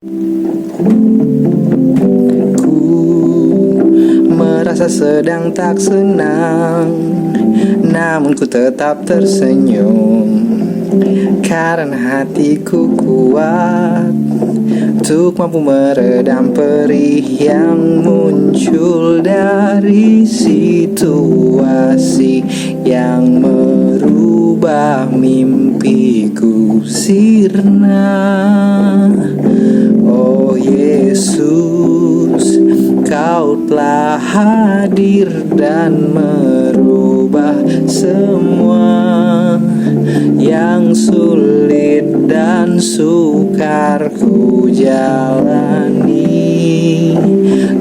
Ku merasa sedang tak senang, namun ku tetap tersenyum, karena hatiku kuat untuk mampu meredam perih yang muncul dari situasi yang merubah mimpiku sirna. Oh Yesus, Kau telah hadir dan merubah semua yang sulit dan sukar ku jalani.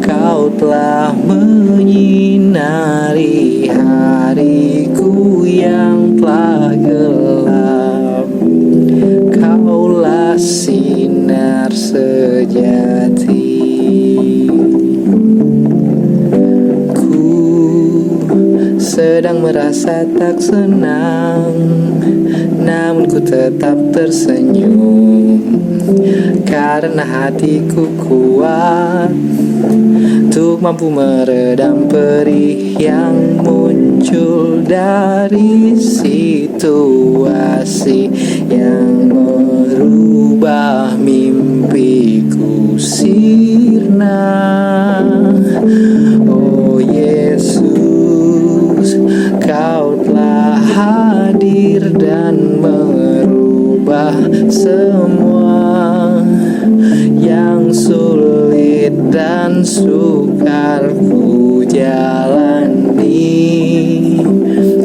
Kau telah menyinari hariku yang telah gelap. Kaulah sinar sejati. Sedang merasa tak senang, namun ku tetap tersenyum, karena hatiku kuat untuk mampu meredam perih yang muncul dari situasi yang merubah mimpiku sirna. Oh Yesus, Kau telah hadir dan merubah semua yang sulit dan sukar ku jalani.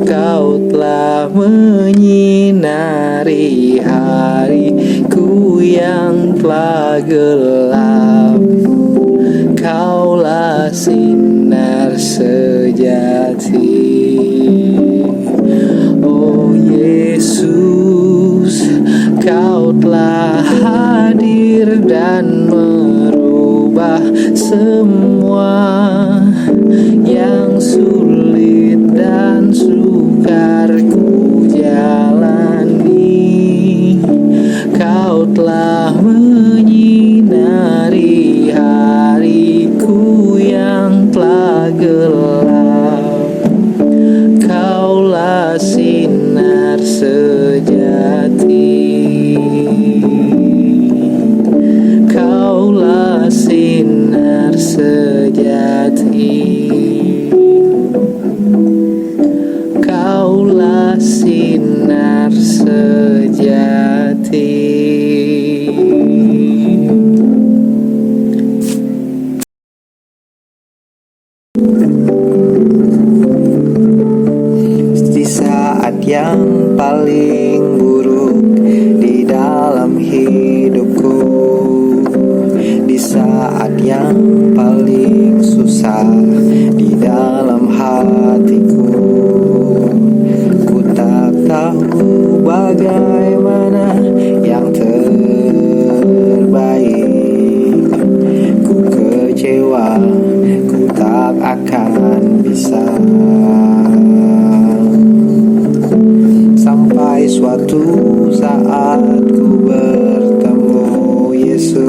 Kau telah menyinari hariku yang telah gelap. Kaulah sinar sejati. Oh Yesus, Kau telah hadir dan merubah semua yang sulit dan sukar ku jalani. Kau telah menyinari hariku yang telah gelap. Kaulah sinar sejati. Kaulah sinar sejati. Kaulah sinar sejati. Di saat yang paling buruk di dalam hidupku, di saat yang paling susah di dalam hatiku, ku tak tahu bagaimana yang terbaik. Ku kecewa, ku tak akan bisa, sampai suatu saat ku bertemu Yesus.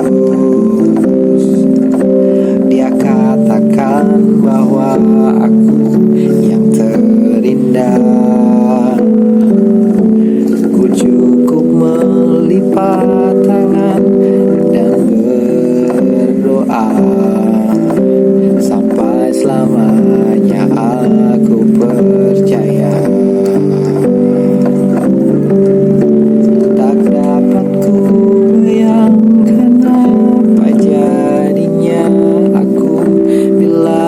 Dia katakan bahwa aku yang terindah. Ku cukup melipat tangan dan berdoa, sampai selamanya aku percaya. Tak dapat ku bayangkan apa jadinya aku bila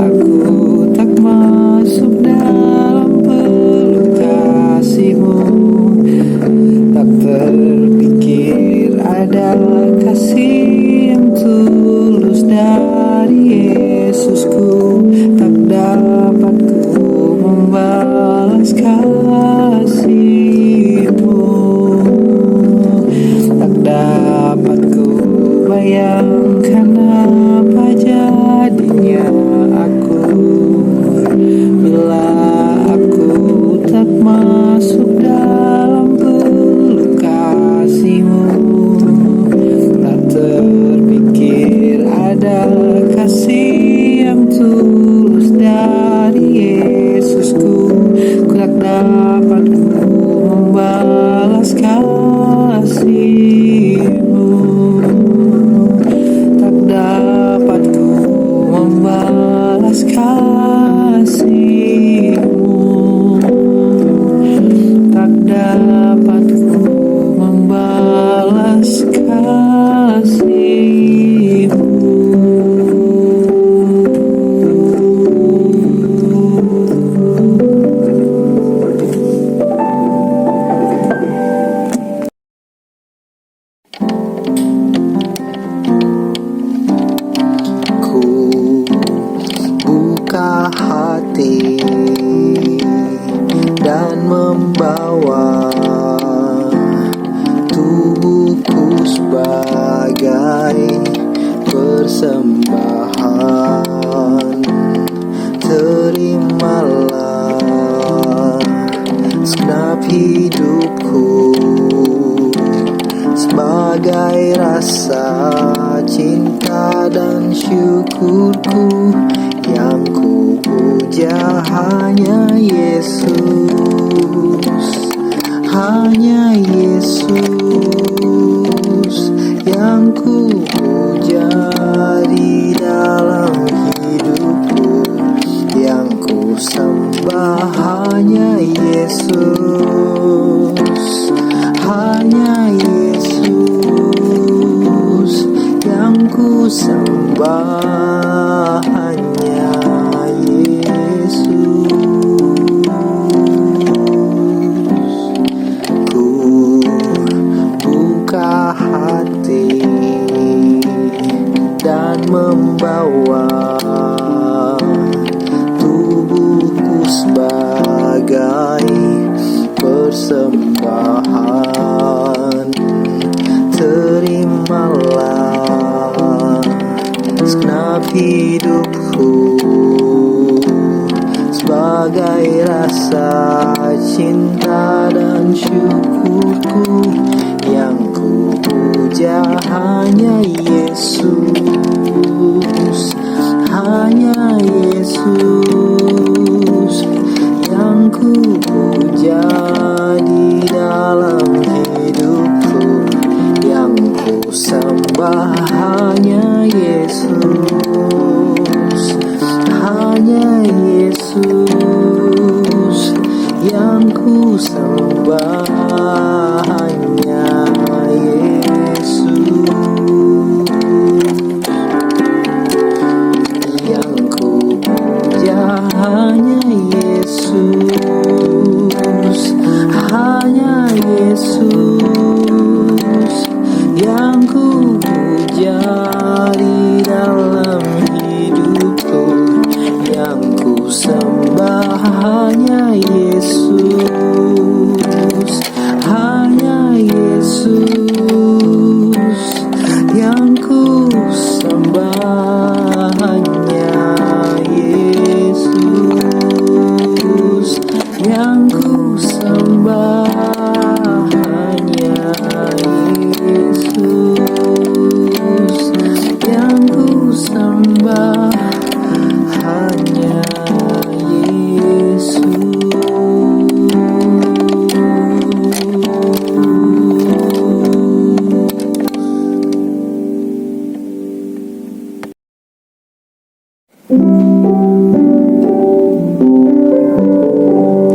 aku tak masuk dalam peluk kasih-Mu. Tak terpikir ada kasih yang tulus dari Yesusku. Tak dapat ku membalas kasih-Mu. Tak dapat ku bayangkan apa jadinya aku bila aku tak masuk dalam peluk kasih-Mu. Tak berpikir ada kasih yang tulus dari Yesusku, ku tak dapat ku membalas kasih-Mu, tak dapat ku membalas kasih-Mu, tak dapat ku membalas kasih-Mu. Ku buka hati dan membawa tubuhku sebagai persembahan. Terimalah segenap hidupku sebagai rasa cinta dan syukurku, yang ku puja hanya Yesus, hanya Yesus yang ku puja di dalam hidupku, yang ku sembah hanya Yesus, hanya Yesus yang ku sembah, hanya Yesus. Ku buka hati dan membawa tubuhku sebagai persembahan. Terimalah segenap hidupku sebagai rasa cinta dan syukurku, yang ku puja hanya Yesus, hanya Yesus yang ku puja di dalam hidupku, yang ku sembah hanya Yesus, hanya Yesus yang ku sembah, hanya Yesus yang ku puja, hanya Yesus, hanya Yesus yang ku puja di dalam hidupku, yang ku sembah hanya Yesus, hanya Yesus yang ku sembah, hanya Yesus yang ku sembah, hanya Yesus yang ku sembah, hanya Yesus.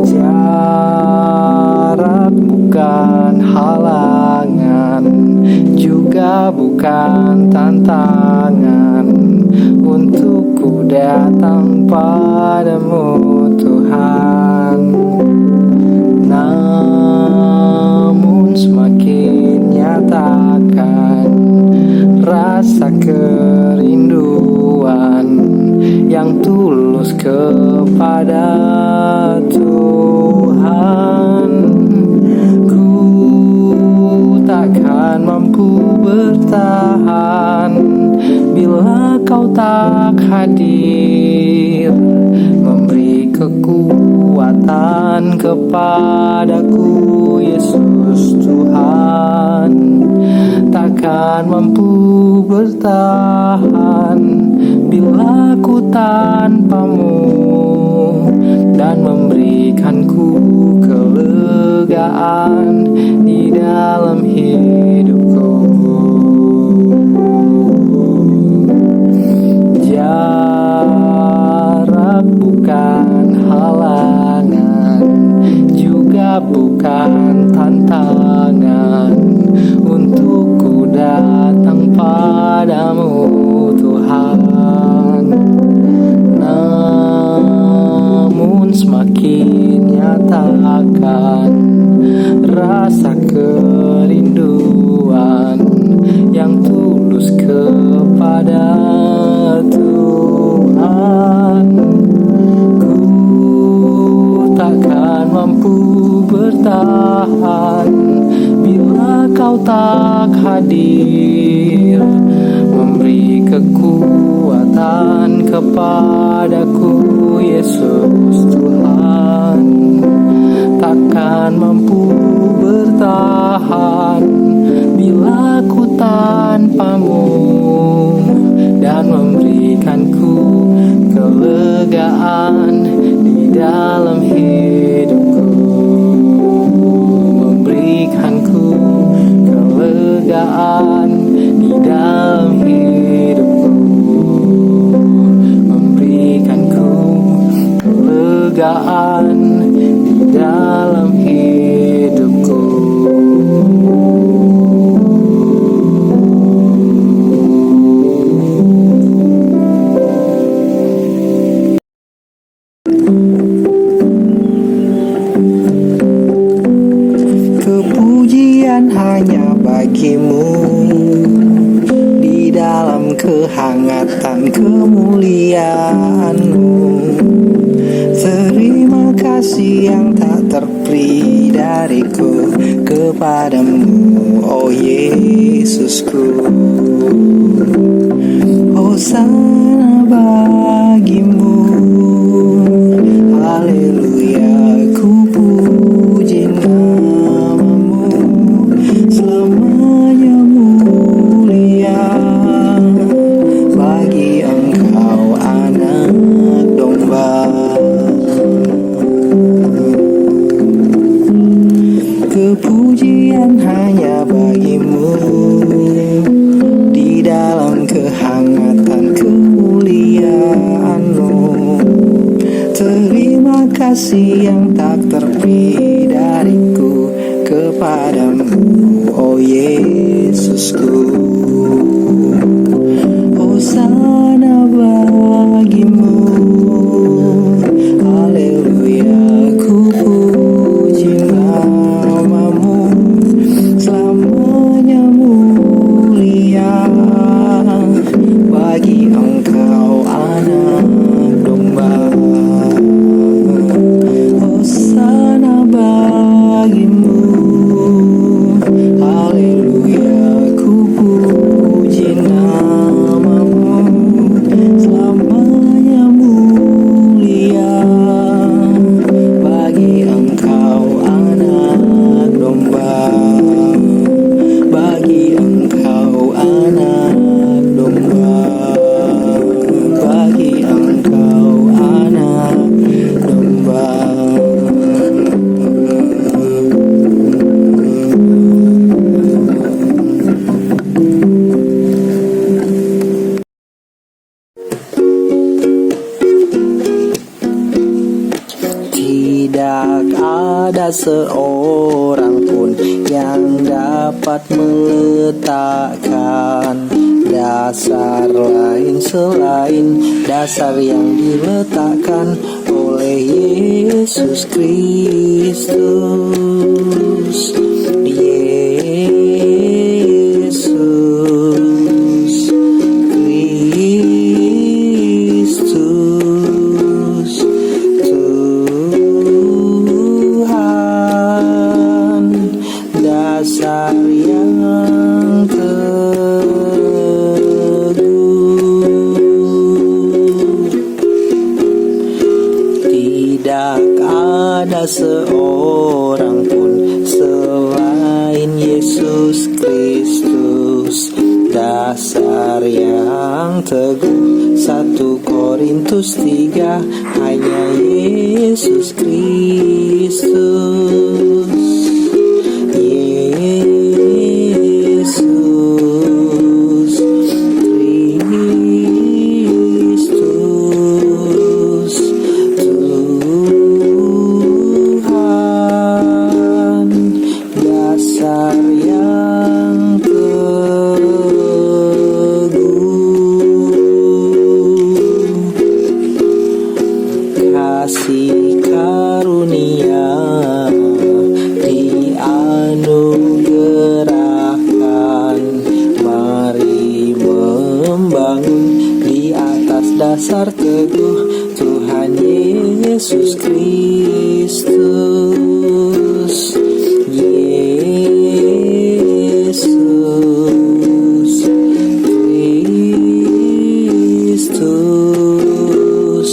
Jarak bukan halangan, juga bukan tantangan untukku datang padamu Tuhan. Namun semakin nyatakan rasa kerinduan yang tulus kepada Tuhan. Ku takkan mampu bertahan bila Kau tak hadir, memberi kekuatan kepadaku Yesus Tuhan. Tak takkan mampu bertahan bila ku tanpamu, dan memberikanku kelegaan di dalam hidupku. Jarak bukan halangan, juga bukan tantangan untukku datang padamu, Tuhan. Namun semakin nyatakan rasa kerinduan yang tulus kepada Tuhan. Ku takkan mampu bertahan bila kau tak hadir, memberi kekuatan kepadaku, Yesus Tuhan. Takkan mampu bertahan bila ku tanpamu, dan memberikanku kelegaan di dalam hidupku. Memberikanku kelegaan di dalam hidupku. Memberikanku kelegaan di dalam hidupku. Kepujian hanya bagimu, di dalam kehangatan kemuliaan-Mu. Terima kasih yang tak terperi dariku kepadamu, oh Yesusku. Hosana bagimu, haleluya, ku puji namamu. Selamanya mulia bagi Engkau anak domba. Kepujian hanya bagimu, di dalam kehangatan kemuliaan-Mu. Terima kasih yang tak terperi dariku kepadamu, oh Yesusku. Hosana bagimu, haleluya, ku puji namamu. Selamanya mulia bagi Engkau anak domba. Hosana bagimu, haleluya, ku puji namamu. Selamanya mulia bagi Engkau anak domba. Bagi Engkau anak domba. Bagi Engkau anak domba. Tidak ada seorang pun yang dapat meletakkan dasar lain selain dasar yang diletakkan oleh Yesus Kristus. Yesus Kristus, Tuhan, dasar yang teguh. Tidak ada seorang pun selain yang teguh. 1 Korintus 3, hanya Yesus Kristus. Yesus Kristus, Tuhan dasar yang kasih karunia dianugerahkan. Mari membangun di atas dasar teguh Tuhan Yesus Kristus. Yesus Kristus,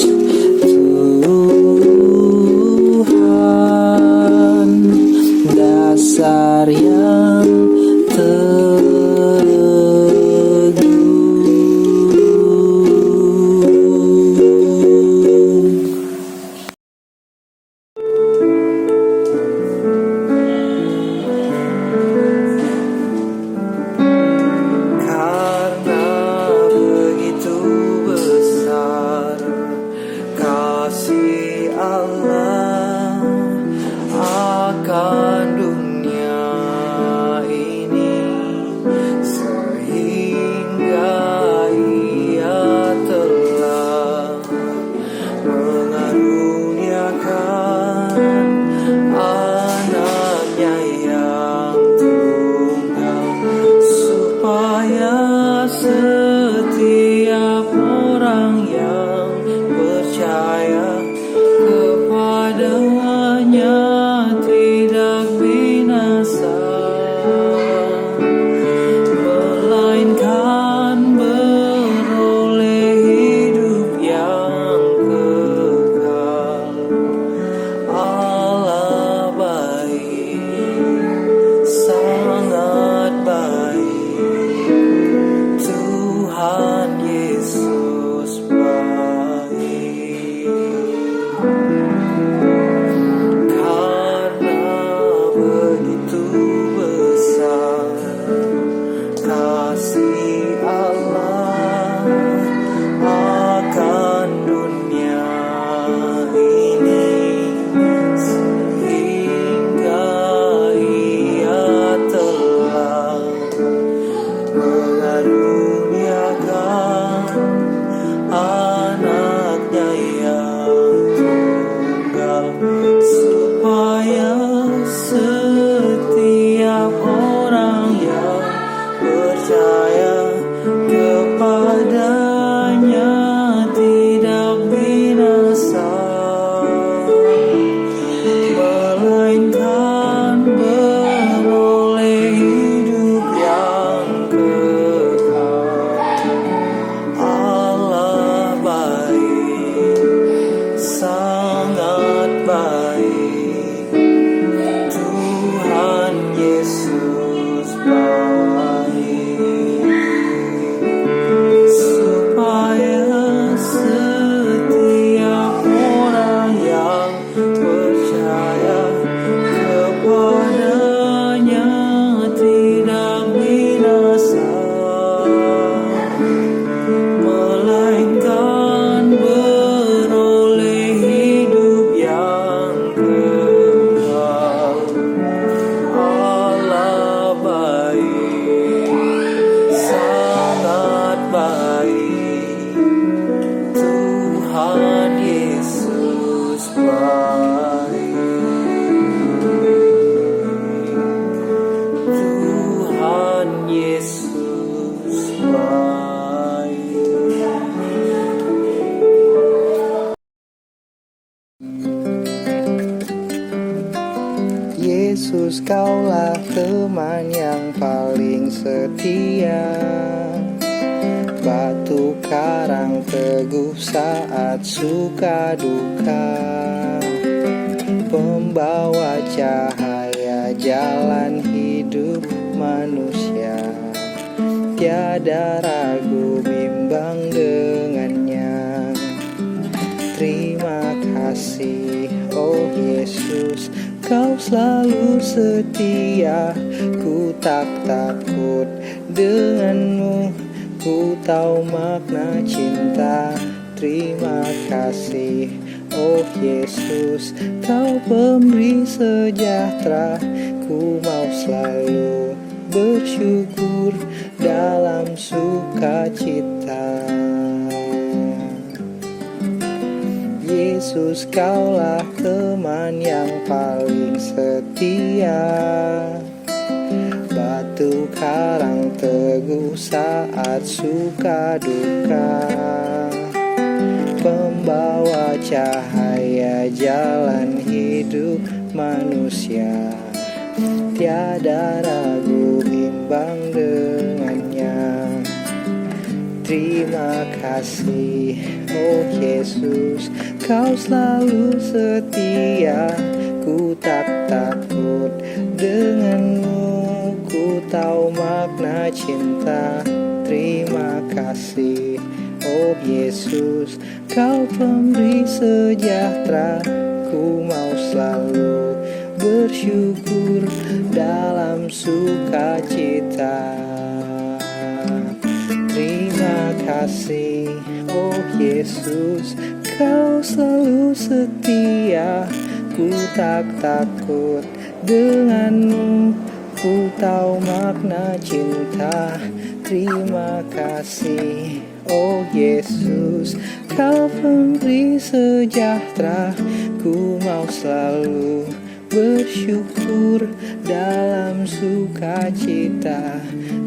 Tuhan dasar yang karena begitu besar kasih Allah akan dunia ini, sehingga Ia telah mengaruniakan anaknya yang tunggal, supaya setiap orang yang percaya kepadanya tidak binasa, melainkan beroleh hidup yang kekal. Allah baik, sangat baik, Tuhan Yesus baik. Karena begitu besar kasih Allah akan dunia ini, sehingga Ia telah mengaruniakan anaknya yang tunggal, supaya setiap orang yang percaya kepadanya tidak binasa, melainkan beroleh hidup yang kekal. Allah baik, sangat baik, Tuhan Yesus baik, supaya setiap orang yang percaya kepadanya tidak binasa, melainkan beroleh hidup yang kekal. Allah baik, sangat baik, Tuhan Yesus baik, Tuhan Yesus baik. Yesus, Kaulah teman yang paling setia, batu karang teguh saat suka duka, pembawa cahaya jalan hidup manusia. tiada ragu bimbang dengannya. Terima kasih, oh Yesus, Kau selalu setia. Ku tak takut denganmu, ku tahu makna cinta. Terima kasih, oh Yesus, Kau pemberi sejahtera. Ku mau selalu bersyukur dalam sukacita. Yesus, Kaulah teman yang paling setia, batu karang teguh saat suka duka, pembawa cahaya jalan hidup manusia. Tiada ragu bimbang dengannya. Terima kasih, oh Yesus, Kau selalu setia. Ku tak takut denganmu, ku tahu makna cinta. Terima kasih, oh Yesus, Kau pemberi sejahtera. Ku mau selalu bersyukur dalam sukacita. Terima kasih, oh Yesus, Kau selalu setia. Ku tak takut denganmu, ku tahu makna cinta. Terima kasih, oh Yesus, Kau pemberi sejahtera. Ku mau selalu bersyukur dalam sukacita.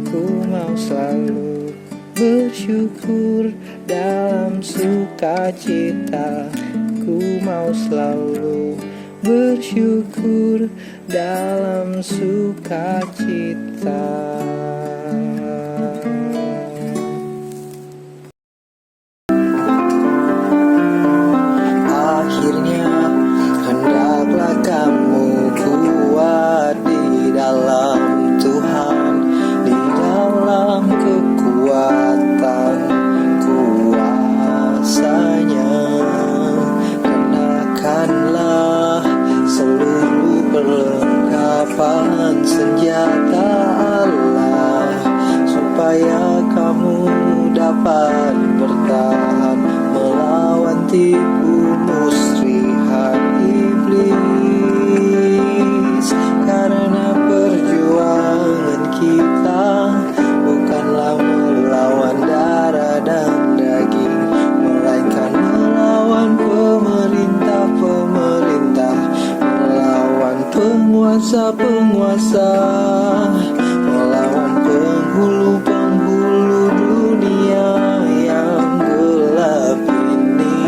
Ku mau selalu bersyukur dalam sukacita. Ku mau selalu bersyukur dalam sukacita. Akhirnya hendaklah kamu kuat di dalam Tuhan, di dalam kekuatan kuasanya. Kenakanlah seluruh perlengkapan senjata Allah, supaya kamu dapat bertahan melawan tipu muslihat iblis. Karena perjuangan kita bukanlah melawan darah dan daging, melainkan melawan pemerintah-pemerintah, melawan penguasa-penguasa, melawan penghulu-penghulu dunia yang gelap ini,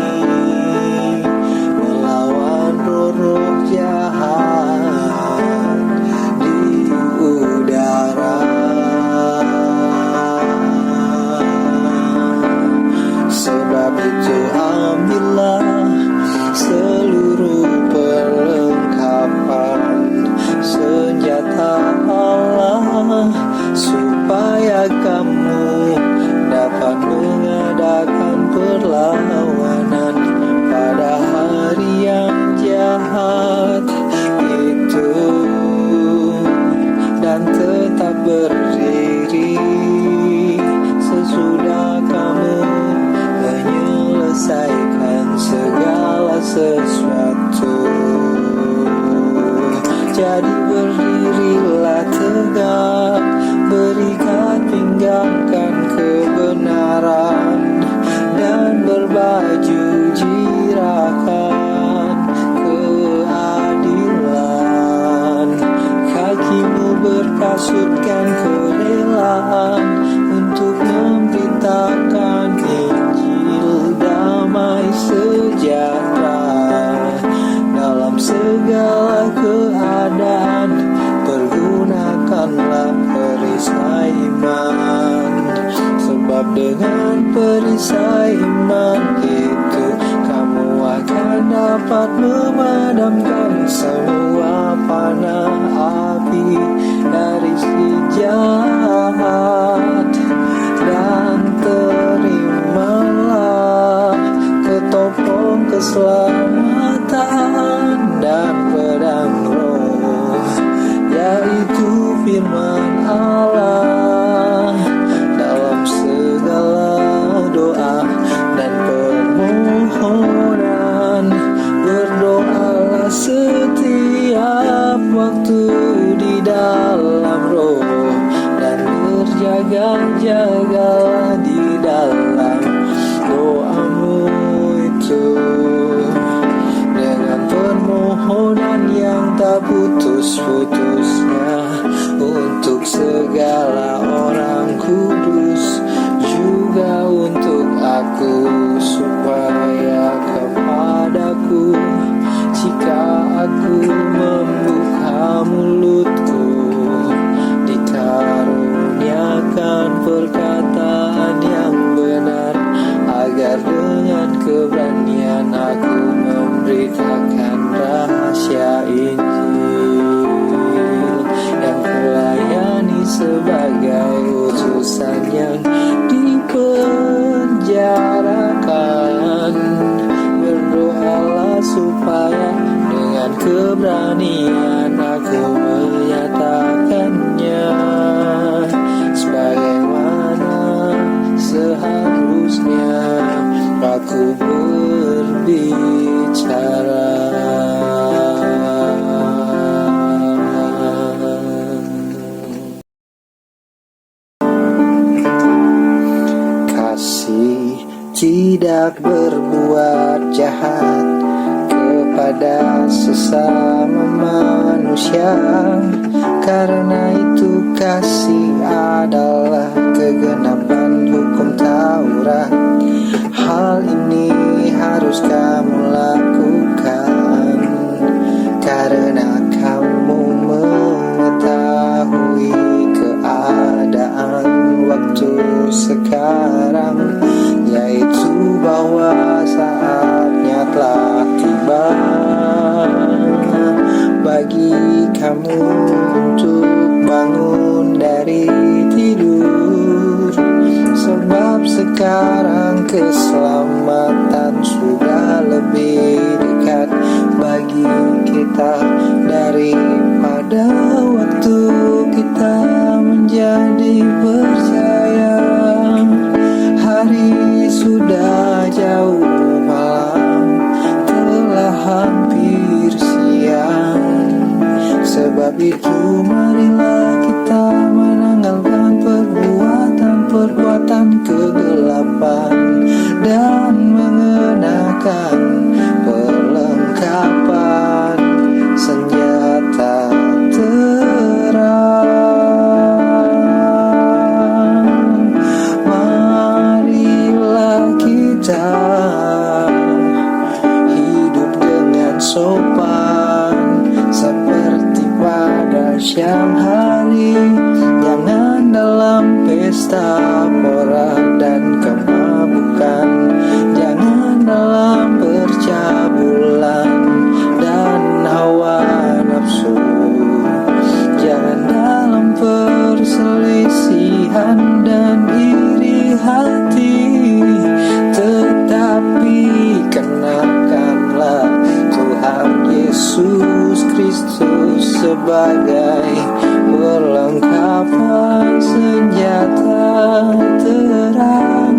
melawan roh-roh jahat di udara. Sebab itu ambillah seluruh perlengkapan senjata Allah, supaya kamu dapat mengadakan perlawanan pada hari yang jahat itu, dan tetap berdiri sesudah kamu menyelesaikan segala sesuatu. Jadi berdirilah tegak, berikat pinggangkan kebenaran, dan berbaju jirakan keadilan. Kakimu berkasutkan kerelaan untuk memberitakan Injil damai sejahtera dalam segala keadaan. Pergunakanlah perisai iman, sebab dengan perisai iman itu kamu akan dapat memadamkan semua panah api dari si jahat. seharusnya aku berbicara. Kasih tidak berbuat jahat kepada sesama manusia, karena itu kasih adalah kegenapan hukum Taurat. Hal ini harus kamu lakukan karena kamu mengetahui keadaan waktu sekarang, yaitu bahwa saatnya telah tiba bagi kamu untuk bangun dari tidur. Sebab sekarang keselamatan sudah lebih dekat bagi kita daripada waktu kita menjadi percaya. Hari sudah jauh malam, telah hampir siang. Sebab itu marilah kita menanggalkan perbuatan kegelapan dan mengenakan perlengkapan senjata terang. Marilah kita hidup dengan sopan seperti pada siang hari. Jangan dalam pesta pora dan kemabukan, jangan dalam percabulan dan hawa nafsu, jangan dalam perselisihan dan iri hati, tetapi kenakanlah Tuhan Yesus Kristus sebagai perlengkapan senjata terang.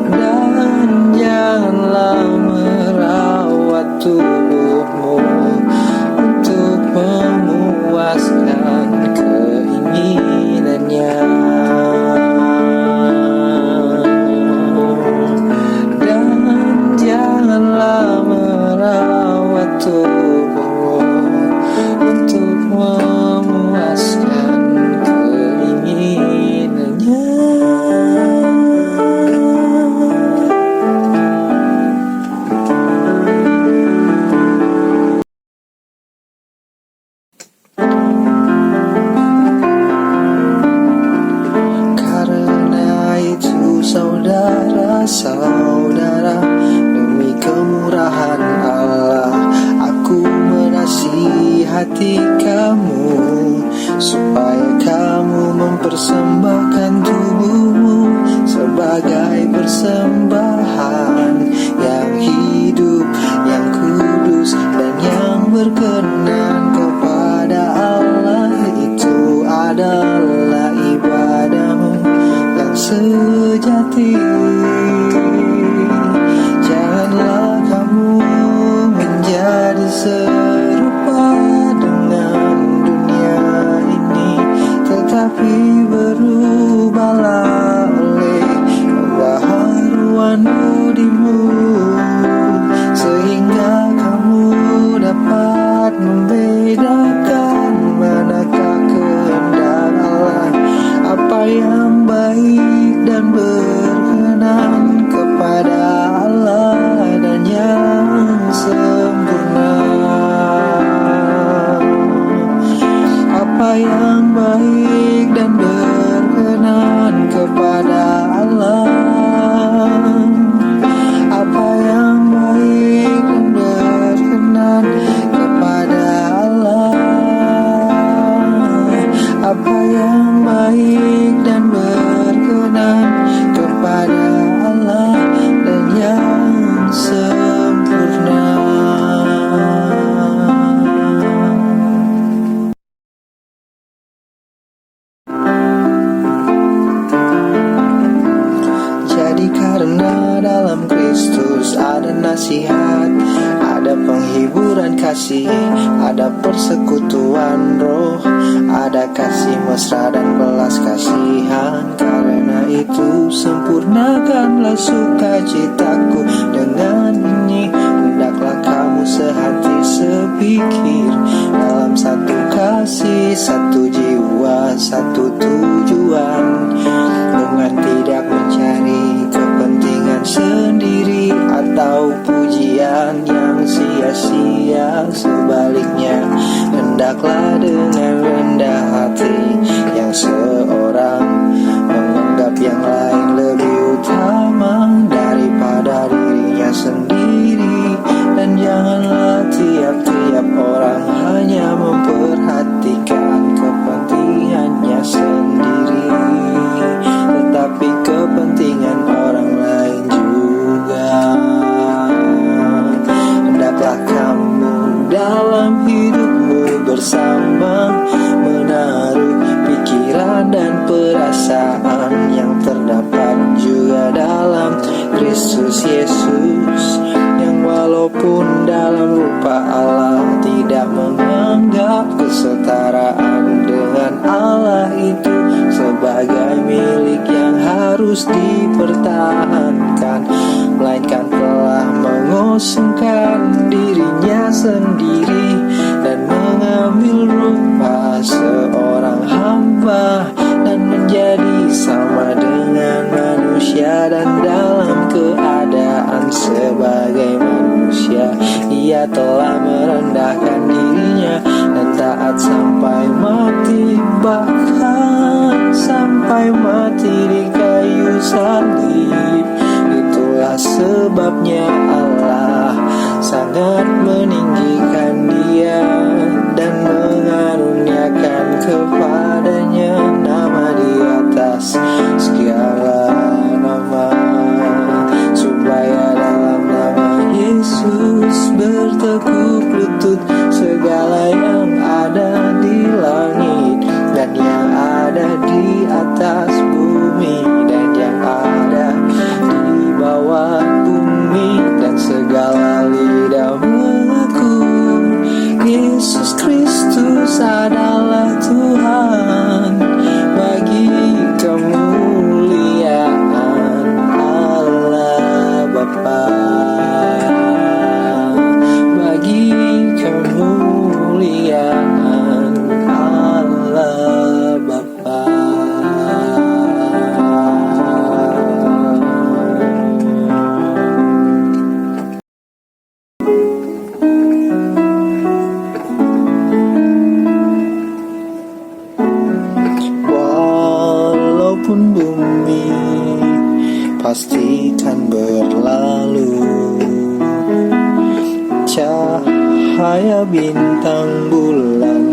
Dan janganlah merawat tubuhmu untuk memuaskan keinginannya, dan janganlah merawat tubuhmu untuk memuaskan keinginannya. Karena itu saudara-saudara, demi kemurahan Allah, aku menasihati kamu supaya kamu mempersembahkan tubuhmu sebagai persembahan yang hidup, yang kudus, dan yang berkenan kepada Allah. Itu adalah ibadahmu yang sejati. Janganlah kamu menjadi serupa dengan dunia ini, tetapi berubahlah oleh pembaharuan budimu, sehingga kamu dapat membedakan manakah kehendak Allah, apa yang baik dan berkenan kepada Allah, dan yang sempurna. Apa yang baik dan berkenan kepada Allah, apa Karena dalam Kristus ada nasihat, ada penghiburan kasih, ada persekutuan roh, ada kasih mesra dan belas kasihan. Karena itu sempurnakanlah sukacitaku dengan ini, hendaklah kamu sehati sepikir, dalam satu kasih, satu jiwa, satu tujuan, dengan tidak mencari kepentingan sendiri atau pujian yang sia-sia. Sebaliknya, hendaklah dengan rendah hati yang seorang menganggap yang lain lebih utama daripada dirinya sendiri. Dan janganlah tiap-tiap orang hanya memperhatikan kepentingannya sendiri, tetapi kepentingan orang lain juga. Hendaklah kamu dalam hidupmu bersama menaruh pikiran dan perasaan yang terdapat juga dalam Kristus Yesus, yang walaupun dalam rupa Allah tidak menganggap kesetaraan dengan Allah itu sebagai milik yang harus dipertahankan, melainkan telah mengosongkan dirinya sendiri dan mengambil rupa seorang hamba dan menjadi sama dengan manusia. Dan dalam keadaan sebagai manusia, ia telah merendahkan dirinya dan taat sampai mati, bahkan sampai mati di kayu salib. Itulah sebabnya Allah sangat meninggikan dia dan mengaruniakan kepadanya nama di atas segala nama, supaya dalam nama Yesus bertekuk lutut segala yang ada di langit dan yang ada di atas bumi dan yang ada di bawah bumi, dan segala lidah mengaku Yesus Kristus adalah Tuhan, bagi kemuliaan Allah Bapa, bagi kemuliaan Allah Bapa. Walaupun bumi pastikan berlalu, cahaya bintang bulan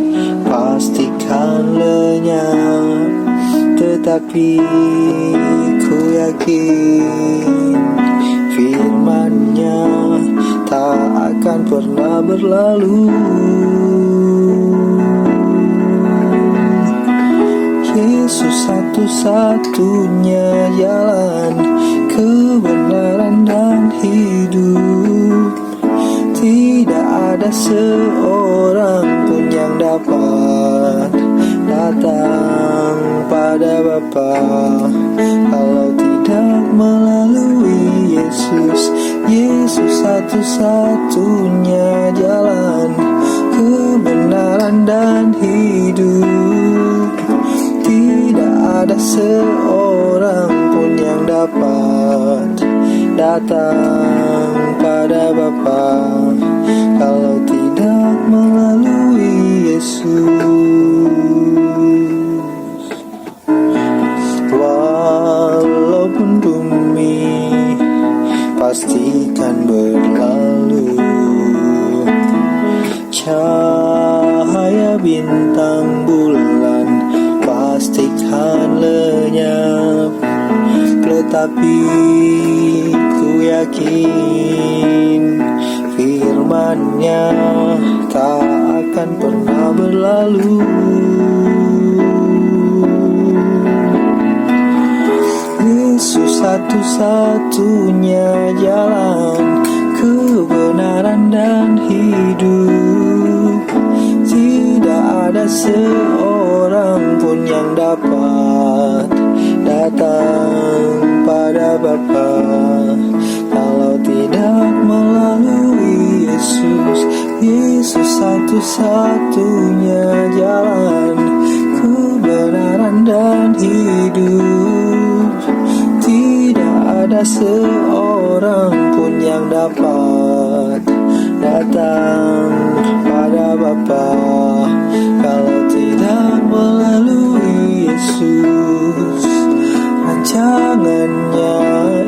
pastikan lenyap, tetapi ku yakin firman-Nya tak akan pernah berlalu. Yesus satu-satunya jalan, kebenaran dan hidup. Tidak ada seorang pun yang dapat datang pada Bapa kalau tidak melalui Yesus. Yesus satu-satunya jalan, kebenaran dan hidup. Tidak ada seorang pun yang dapat datang pada Bapa kalau tidak melalui Yesus. Walaupun bumi pastikan berlalu, cahaya bintang bulan pastikan lenyap, tetapi ku yakin firman-Nya tak akan pernah berlalu. Yesus satu-satunya jalan kebenaran dan hidup. Tidak ada seorang pun yang dapat datang pada Bapa kalau tidak melalui Yesus. Yesus satu-satunya jalan kebenaran dan hidup. Tidak ada seorang pun yang dapat datang pada Bapa kalau tidak melalui Yesus. Rancangannya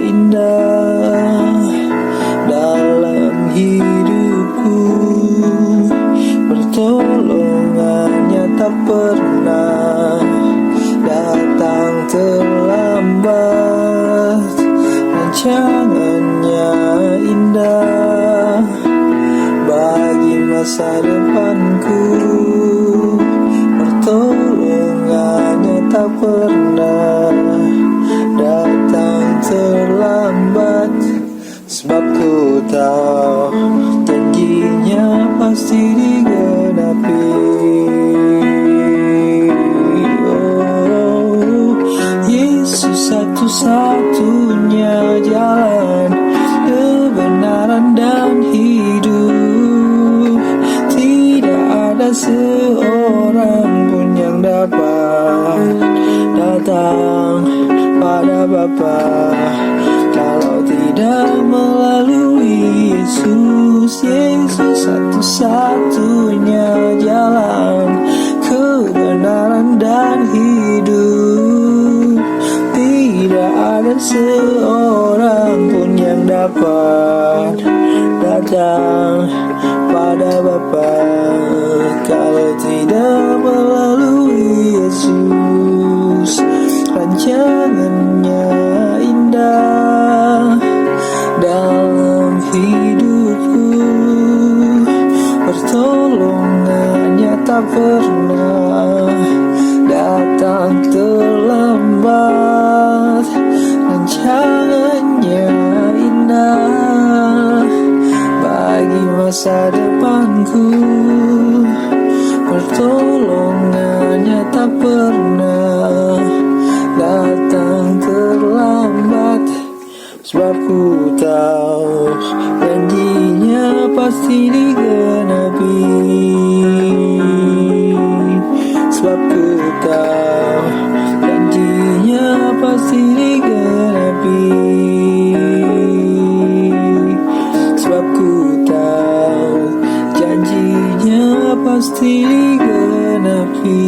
indah dalam hidupku, pertolongannya tak pernah datang terlambat. Rancangannya indah bagi masa depanku, pertolongannya tak pernah datang terlambat. Sebab ku tahu janjinya pasti digenapi. Oh, Yesus satu-satunya jalan kebenaran dan hidup. Tidak ada seorang pun yang dapat datang pada Bapa kalau tidak melalui Yesus. Yesus satu-satunya jalan kebenaran dan hidup. Tidak ada seorang pun yang dapat datang pada Bapa kalau tidak melalui Yesus. Rancangannya indah dalam hidupku, pertolongannya tak pernah datang terlambat. Rancangannya indah bagi masa depanku, pertolongannya tak pernah datang terlambat. Sebab ku tahu janjinya pasti digenapi. Sebab ku tahu janjinya pasti digenapi. Sebab ku tahu janjinya pasti digenapi.